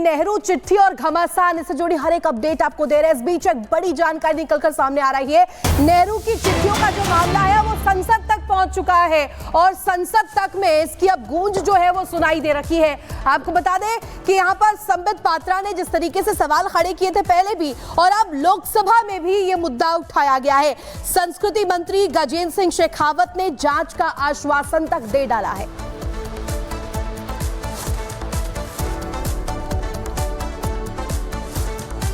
नेहरू चिट्ठी और घमासान, इससे जुड़ी हर एक अपडेट आपको दे रहे हैं। इस बीच एक बड़ी जानकारी निकलकर सामने आ रही है। नेहरू की चिट्ठियों का जो मामला है वो संसद तक पहुंच चुका है और संसद तक में इसकी अब गूंज जो है वो सुनाई दे रही है। आपको बता दें कि यहां पर संबित पात्रा ने जिस तरीके से सवाल खड़े किए थे पहले भी, और अब लोकसभा में भी ये मुद्दा उठाया गया है। संस्कृति मंत्री गजेंद्र सिंह शेखावत ने जांच का आश्वासन तक दे डाला है।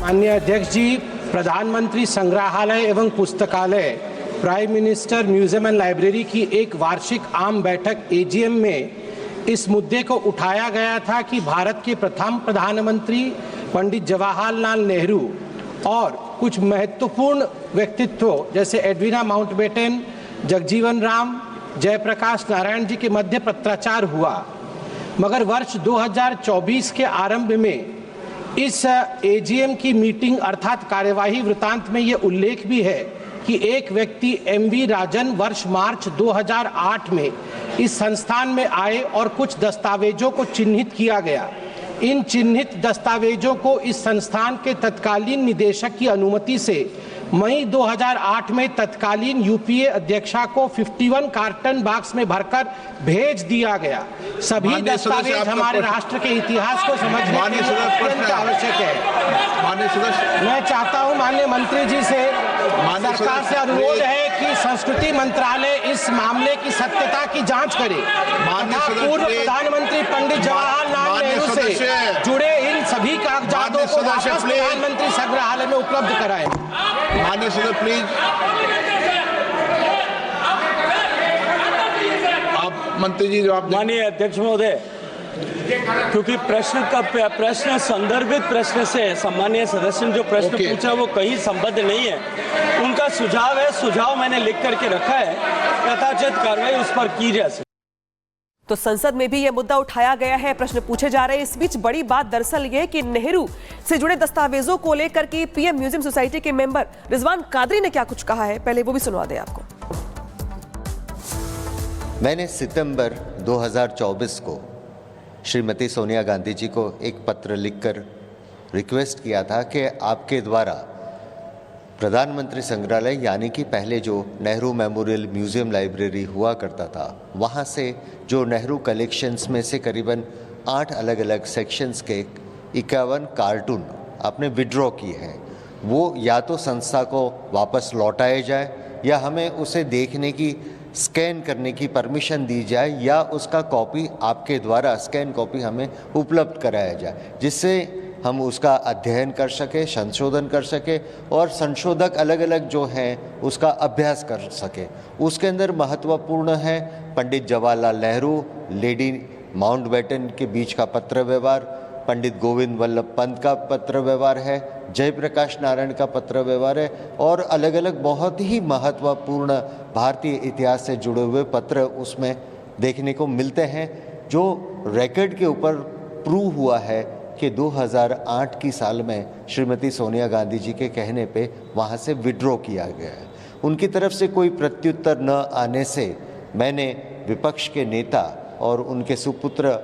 माननीय अध्यक्ष जी, प्रधानमंत्री संग्रहालय एवं पुस्तकालय, prime minister museum and library की एक वार्षिक आम बैठक एजीएम में इस मुद्दे को उठाया गया था कि भारत के प्रथम प्रधानमंत्री पंडित जवाहरलाल नेहरू और कुछ महत्वपूर्ण व्यक्तित्व जैसे एडविना माउंटबेटन, जगजीवन राम, जयप्रकाश नारायण जी के मध्य पत्राचार हुआ। मगर वर्ष 2024 के आरंभ में इस एजीएम की मीटिंग अर्थात कार्यवाही वृतांत में ये उल्लेख भी है कि एक व्यक्ति एमवी राजन वर्ष मार्च 2008 में इस संस्थान में आए और कुछ दस्तावेजों को चिन्हित किया गया। इन चिन्हित दस्तावेजों को इस संस्थान के तत्कालीन निदेशक की अनुमति से मई 2008 में तत्कालीन यूपीए अध्यक्षा को 51 कार्टन बॉक्स में भरकर भेज दिया गया। सभी दस्तावेज हमारे राष्ट्र के इतिहास को समझने के लिए अत्यंत आवश्यक है। मैं चाहता हूं माननीय मंत्री जी से, सरकार से अनुरोध है कि संस्कृति मंत्रालय इस मामले की सत्यता की जांच करे। पूर्व प्रधानमंत्री पंडित जवाहरलाल नेहरू से जुड़े इन सभी कागजातों को वापस प्रधानमंत्री संग्रहालय में उपलब्ध कराएं। माननीय सदस्य प्लीज, आप मंत्री जी जवाब। माननीय अध्यक्ष महोदय, क्योंकि प्रश्न संदर्भित प्रश्न से सम्मानीय सदस्य ने जो प्रश्न पूछा वो कहीं संबद्ध नहीं है। उनका सुझाव है, सुझाव मैंने लिख करके रखा है, यथाचित कार्रवाई उस पर की जा सके। तो संसद में भी यह मुद्दा उठाया गया है, प्रश्न पूछे जा रहे हैं। इस बीच बड़ी बात दरअसल ये कि नेहरू से जुड़े दस्तावेजों को लेकर के पीएम म्यूजियम सोसाइटी के मेंबर रिजवान कादरी ने क्या कुछ कहा है, पहले वो भी सुनवा दें आपको। मैंने सितंबर 2024 को श्रीमती सोनिया गांधी जी को एक पत्र लिखकर रिक्वेस्ट किया था कि आपके द्वारा प्रधानमंत्री संग्रहालय यानी कि पहले जो नेहरू मेमोरियल म्यूजियम लाइब्रेरी हुआ करता था, वहाँ से जो नेहरू कलेक्शंस में से करीबन 8 अलग अलग सेक्शंस के 51 कार्टून आपने विड्रॉ किए हैं, वो या तो संस्था को वापस लौटाए जाए या हमें उसे देखने की, स्कैन करने की परमिशन दी जाए या उसका कॉपी आपके द्वारा स्कैन कॉपी हमें उपलब्ध कराया जाए, जिससे हम उसका अध्ययन कर सके, संशोधन कर सके और संशोधक अलग अलग जो हैं उसका अभ्यास कर सके। उसके अंदर महत्वपूर्ण है पंडित जवाहरलाल नेहरू, लेडी माउंटबेटन के बीच का पत्र व्यवहार, पंडित गोविंद वल्लभ पंत का पत्र व्यवहार है, जयप्रकाश नारायण का पत्र व्यवहार है और अलग अलग बहुत ही महत्वपूर्ण भारतीय इतिहास से जुड़े हुए पत्र उसमें देखने को मिलते हैं, जो रिकॉर्ड के ऊपर प्रूव हुआ है कि 2008 की साल में श्रीमती सोनिया गांधी जी के कहने पे वहाँ से विड्रॉ किया गया है। उनकी तरफ से कोई प्रत्युत्तर न आने से मैंने विपक्ष के नेता और उनके सुपुत्र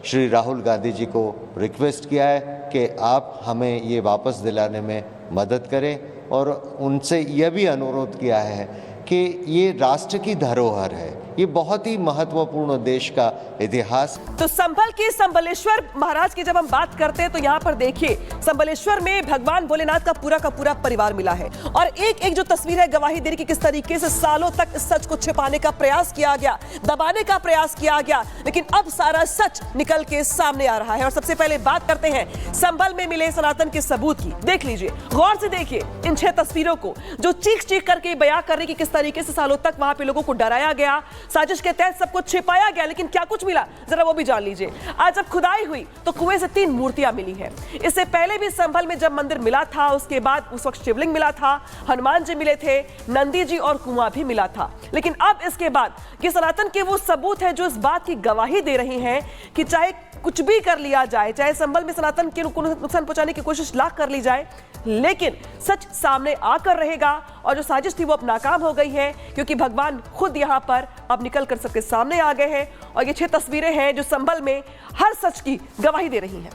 श्री राहुल गांधी जी को रिक्वेस्ट किया है कि आप हमें ये वापस दिलाने में मदद करें और उनसे यह भी अनुरोध किया है कि ये राष्ट्र की धरोहर है, ये बहुत ही महत्वपूर्ण देश का इतिहास। तो संभल के संबलेश्वर महाराज की जब हम बात करते हैं तो यहाँ पर देखिए, संबलेश्वर में भगवान भोलेनाथ का पूरा परिवार मिला है और एक एक जो तस्वीर है गवाही दे रही कि किस तरीके से सालों तक इस सच को छिपाने का प्रयास किया गया, दबाने का प्रयास किया गया, लेकिन अब सारा सच निकल के सामने आ रहा है। और सबसे पहले बात करते हैं संभल में मिले सनातन के सबूत की। देख लीजिए, गौर से देखिए इन 6 तस्वीरों को, जो चीख करके बयां कर रही कि किस तरीके से सालों तक वहां पे लोगों को डराया गया, साजिश के तहत सब कुछ छिपाया गया, लेकिन क्या कुछ मिला जरा वो भी जान लीजिए। आज जब खुदाई हुई तो कुएं से 3 मूर्तियां मिली हैं। इससे पहले भी संभल में जब मंदिर मिला था, उसके बाद उस वक्त शिवलिंग मिला था, हनुमान जी मिले थे, नंदी जी और कुआं भी मिला था। लेकिन अब इसके बाद ये सनातन के वो सबूत है जो इस बात की गवाही दे रही हैं कि चाहे कुछ भी कर लिया जाए, चाहे संभल में सनातन के नुकसान पहुंचाने की कोशिश लाख कर ली जाए, लेकिन सच सामने आकर रहेगा और जो साजिश थी वो अब नाकाम हो गई है, क्योंकि भगवान खुद यहां पर अब निकल कर सबके सामने आ गए हैं और ये 6 तस्वीरें हैं जो संभल में हर सच की गवाही दे रही हैं।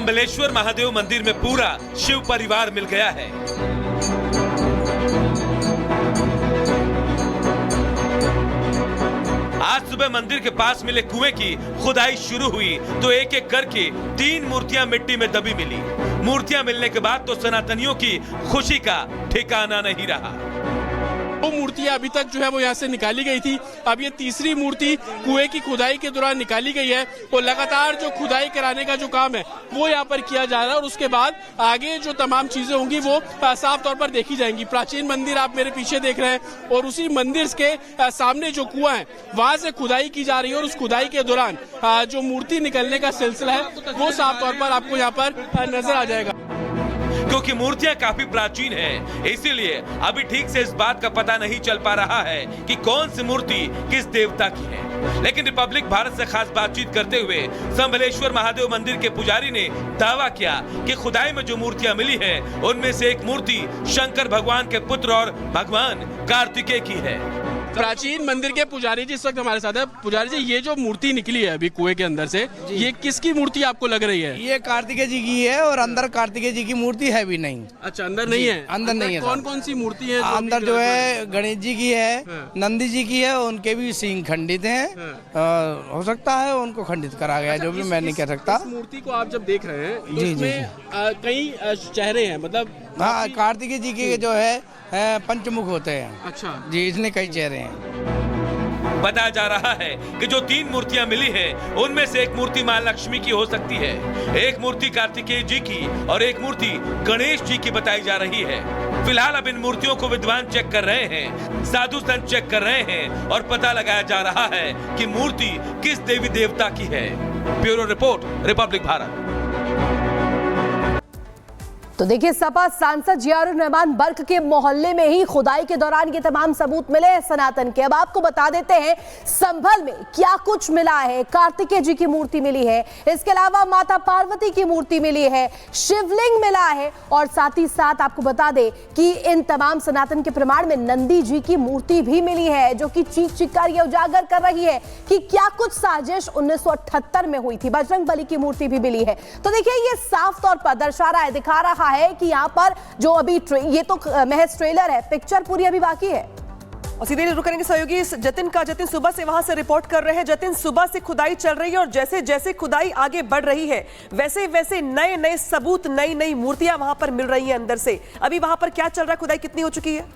संबलेश्वर महादेव मंदिर में पूरा शिव परिवार मिल गया है। आज सुबह मंदिर के पास मिले कुएं की खुदाई शुरू हुई तो एक एक करके 3 मूर्तियां मिट्टी में दबी मिली। मूर्तियां मिलने के बाद तो सनातनियों की खुशी का ठिकाना नहीं रहा। वो मूर्तियां अभी तक जो है वो यहाँ से निकाली गई थी। अब ये तीसरी मूर्ति कुएं की खुदाई के दौरान निकाली गई है और लगातार जो खुदाई कराने का जो काम है वो यहाँ पर किया जा रहा है और उसके बाद आगे जो तमाम चीजें होंगी वो साफ तौर पर देखी जाएंगी। प्राचीन मंदिर आप मेरे पीछे देख रहे हैं और उसी मंदिर के सामने जो कुआं है वहां से खुदाई की जा रही है और उस खुदाई के दौरान जो मूर्ति निकलने का सिलसिला है वो साफ तौर पर आपको यहाँ पर नजर आ जाएगा। क्योंकि मूर्तियां काफी प्राचीन हैं, इसीलिए अभी ठीक से इस बात का पता नहीं चल पा रहा है कि कौन सी मूर्ति किस देवता की है। लेकिन रिपब्लिक भारत से खास बातचीत करते हुए संबलेश्वर महादेव मंदिर के पुजारी ने दावा किया कि खुदाई में जो मूर्तियां मिली है उनमें से एक मूर्ति शंकर भगवान के पुत्र और भगवान कार्तिकेय की है। प्राचीन मंदिर के पुजारी जी इस वक्त हमारे साथ है। पुजारी जी, ये जो मूर्ति निकली है अभी कुएं के अंदर से, ये किसकी मूर्ति आपको लग रही है? ये कार्तिकेय जी की है और अंदर कार्तिकेय जी की मूर्ति है भी नहीं। अच्छा, अंदर नहीं है? अंदर नहीं है। कौन कौन सी मूर्ति है? अंदर जो है गणेश जी की है, नंदी जी की है, उनके भी सींग खंडित हैं। हो सकता है उनको खंडित करा गया, जो भी मैं नहीं कह सकता। इस मूर्ति को आप जब देख रहे हैं तो इसमें कई चेहरे हैं, मतलब हाँ, कार्तिकेय जी के जो है पंचमुख होते हैं। अच्छा जी, इसलिए कई चेहरे हैं। बताया जा रहा है कि जो 3 मूर्तियां मिली हैं उनमें से एक मूर्ति मां लक्ष्मी की हो सकती है, एक मूर्ति कार्तिकेय जी की और एक मूर्ति गणेश जी की बताई जा रही है। फिलहाल अब इन मूर्तियों को विद्वान चेक कर रहे हैं, साधु संत चेक कर रहे हैं और पता लगाया जा रहा है कि मूर्ति किस देवी देवता की है। Bureau report, Republic Bharat. तो देखिए, सपा सांसद जियाउर रहमान बर्क के मोहल्ले में ही खुदाई के दौरान ये तमाम सबूत मिले हैं सनातन के। अब आपको बता देते हैं संभल में क्या कुछ मिला है। कार्तिकेय जी की मूर्ति मिली है, इसके अलावा माता पार्वती की मूर्ति मिली है, शिवलिंग मिला है और साथ ही साथ आपको बता दें कि इन तमाम सनातन के प्रमाण में नंदी जी की मूर्ति भी मिली है, जो कि चीख चीख कर ये उजागर कर रही है कि क्या कुछ साजिश 1978 में हुई थी। बजरंग बली की मूर्ति भी मिली है। तो देखिए, ये साफ तौर पर दर्शा रहा है, दिखा रहा है कि यहां पर जो अभी ये तो महज ट्रेलर है, पिक्चर पूरी अभी बाकी है। और सीधे रुक करेंगे सहयोगी जतिन का। जतिन सुबह से वहां से रिपोर्ट कर रहे हैं। जतिन, सुबह से खुदाई चल रही है और जैसे जैसे खुदाई आगे बढ़ रही है वैसे वैसे नए नए सबूत, नई नई मूर्तियां वहां पर मिल रही हैं अंदर से। अभी वहां पर क्या चल रहा है? खुदाई कितनी हो चुकी है?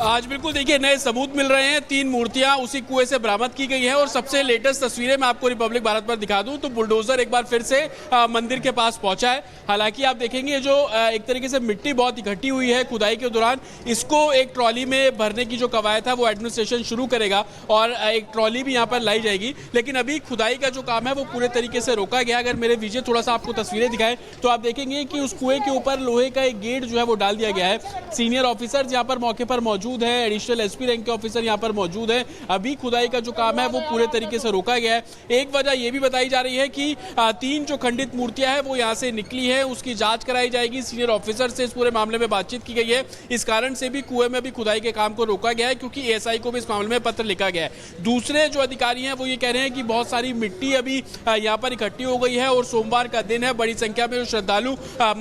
आज बिल्कुल देखिए, नए सबूत मिल रहे हैं। 3 मूर्तियां उसी कुएं से बरामद की गई हैं और सबसे लेटेस्ट तस्वीरें मैं आपको रिपब्लिक भारत पर दिखा दूं तो बुलडोजर एक बार फिर से मंदिर के पास पहुंचा है। हालांकि आप देखेंगे जो एक तरीके से मिट्टी बहुत इकट्ठी हुई है खुदाई के दौरान, इसको एक ट्रॉली में भरने की जो कवायद है वो एडमिनिस्ट्रेशन शुरू करेगा और एक ट्रॉली भी यहाँ पर लाई जाएगी। लेकिन अभी खुदाई का जो काम है वो पूरे तरीके से रोका गया। अगर मेरे विजय थोड़ा सा आपको तस्वीरें दिखाएं तो आप देखेंगे कि उस कुएं के ऊपर लोहे का एक गेट जो है वो डाल दिया गया है। सीनियर ऑफिसर्स यहाँ पर मौके पर मौजूद है, एडिशनल एसपी रैंक के ऑफिसर यहां पर मौजूद है। अभी खुदाई का जो काम है वो पूरे तरीके से रोका गया है। एक वजह यह भी बताई जा रही है कि 3 जो खंडित मूर्तियां हैं वो यहां से निकली है, उसकी जांच कराई जाएगी। सीनियर ऑफिसर से इस पूरे मामले में बातचीत की गई है। इस कारण से भी कुएं में भी खुदाई के काम को रोका गया है क्योंकि एएसआई को भी इस मामले में पत्र लिखा गया है। दूसरे जो अधिकारी हैं वो ये कह रहे हैं कि बहुत सारी मिट्टी अभी यहाँ पर इकट्ठी हो गई है और सोमवार का दिन है, बड़ी संख्या में श्रद्धालु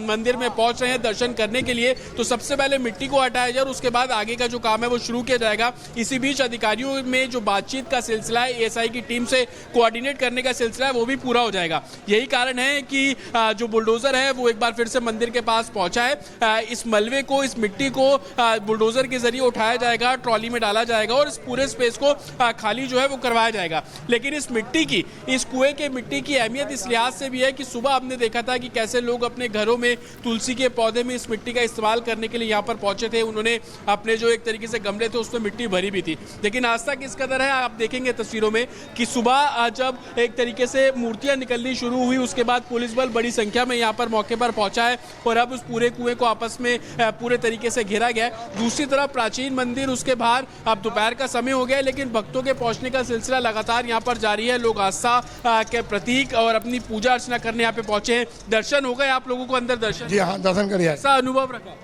मंदिर में पहुंच रहे हैं दर्शन करने के लिए। तो सबसे पहले मिट्टी को हटाया जाए और उसके बाद आगे का जो काम है वो शुरू किया जाएगा। इसी बीच अधिकारियों में जो बातचीत का सिलसिला है, एएसआई की टीम से कोऑर्डिनेट करने का सिलसिला है वो भी पूरा हो जाएगा। यही कारण है कि जो बुलडोजर है वो एक बार फिर से मंदिर के पास पहुंचा है। इस मलबे को, इस मिट्टी को बुलडोजर के जरिए उठाया जाएगा, ट्रॉली में डाला जाएगा और इस पूरे स्पेस को खाली जो है वो करवाया जाएगा। लेकिन इस मिट्टी की, इस कुएं के मिट्टी की अहमियत इस लिहाज से भी है कि सुबह आपने देखा था कि कैसे लोग अपने घरों में तुलसी के पौधे में इस मिट्टी का इस्तेमाल करने के लिए यहाँ पर पहुंचे थे। उन्होंने अपने जो एक तरीके से गमले थे उसमें मिट्टी भरी भी थी। लेकिन आज तक इस कदर है, आप देखेंगे तस्वीरों में कि सुबह जब एक तरीके से मूर्तियां निकलनी शुरू हुई उसके बाद पुलिस बल बड़ी संख्या में यहाँ पर मौके पर पहुंचा है और अब उस पूरे कुएं को आपस में पूरे तरीके से घेरा गया है। दूसरी तरफ प्राचीन मंदिर, उसके बाहर अब दोपहर का समय हो गया है लेकिन भक्तों के पहुंचने का सिलसिला लगातार यहाँ पर जारी है। लोग आस्था के प्रतीक और अपनी पूजा अर्चना करने यहाँ पे पहुंचे हैं। दर्शन हो गए आप लोगों को? अंदर दर्शन? जी हाँ, दर्शन करिए। ऐसा अनुभव रखा?